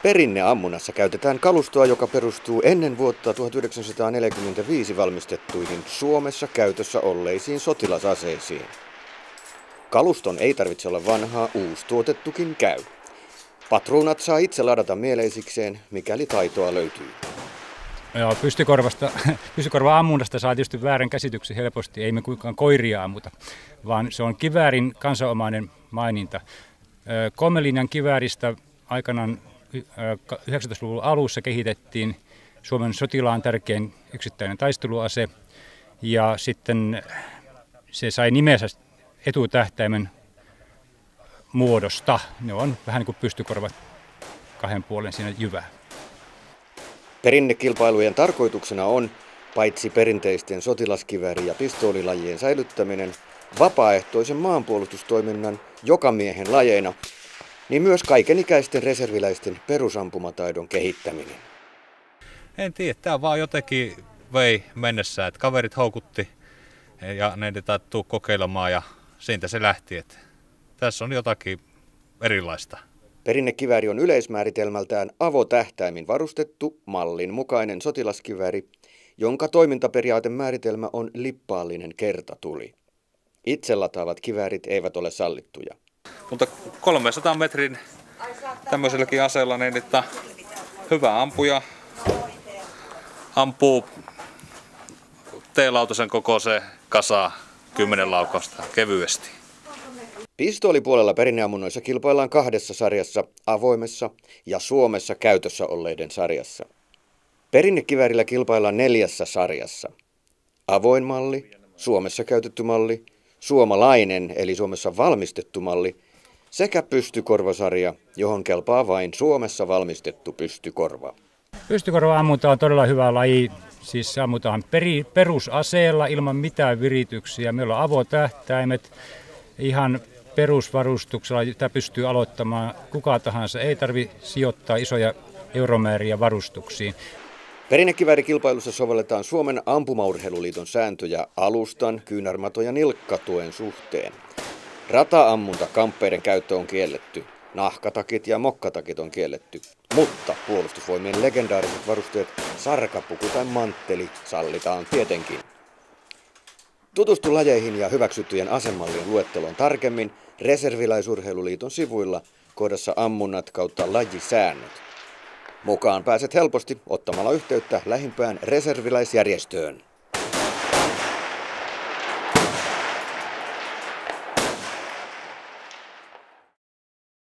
Perinneammunnassa käytetään kalustoa, joka perustuu ennen vuotta 1945 valmistettuihin Suomessa käytössä olleisiin sotilasaseisiin. Kaluston ei tarvitse olla vanhaa, uustuotettukin käy. Patruunat saa itse ladata mieleisikseen, mikäli taitoa löytyy. Joo, pystykorva-ammunnasta saa tietysti väärän käsityksen helposti. Ei me kuinkaan koiria ammuta, vaan se on kiväärin kansanomainen maininta. 3 linjan kivääristä aikanaan 1900-luvun alussa kehitettiin Suomen sotilaan tärkein yksittäinen taisteluase. Ja sitten se sai nimensä etutähtäimen muodosta. Ne on vähän niin kuin pystykorvat kahden puolen siinä jyvää. Perinnekilpailujen tarkoituksena on, paitsi perinteisten sotilaskivääri- ja pistoolilajien säilyttäminen vapaaehtoisen maanpuolustustoiminnan jokamiehen lajeina, niin myös kaikenikäisten reserviläisten perusampumataidon kehittäminen. En tiedä, tämä vaan jotenkin vei mennessä, että kaverit houkutti ja ne tuu kokeilemaan ja siitä se lähti, että tässä on jotakin erilaista. Perinnekivääri on yleismääritelmältään avotähtäimin varustettu mallin mukainen sotilaskivääri, jonka toimintaperiaatemääritelmä on lippaallinen kertatuli. Itse lataavat kiväärit eivät ole sallittuja. Mutta 300 metrin tämmöiselläkin aseella niin, että hyvä ampuja ampuu T-lautasen kokoiseen kasaan 10 laukausta kevyesti. Pistoolipuolella perinneammunnoissa kilpaillaan 2 sarjassa, avoimessa ja Suomessa käytössä olleiden sarjassa. Perinnekiväärillä kilpaillaan 4 sarjassa. Avoin malli, Suomessa käytetty malli, suomalainen eli Suomessa valmistettu malli sekä pystykorvasarja, johon kelpaa vain Suomessa valmistettu pystykorva. Pystykorva-ammunta on todella hyvä laji. Siis ammutaan perusaseella ilman mitään virityksiä. Meillä on avotähtäimet ihan perusvarustuksella, jota pystyy aloittamaan kuka tahansa. Ei tarvitse sijoittaa isoja euromääriä varustuksiin. Perinnekiväärikilpailussa sovelletaan Suomen ampumaurheiluliiton sääntöjä alustan, kyynärmaton ja nilkkatuen suhteen. Rata-ammunta kamppeiden käyttö on kielletty. Nahkatakit ja mokkatakit on kielletty. Mutta puolustusvoimien legendaariset varusteet, sarkapuku tai mantteli sallitaan tietenkin. Tutustu lajeihin ja hyväksyttyjen asemallien luetteloon tarkemmin Reserviläisurheiluliiton sivuilla kohdassa ammunnat kautta lajisäännöt. Mukaan pääset helposti ottamalla yhteyttä lähimpään reserviläisjärjestöön.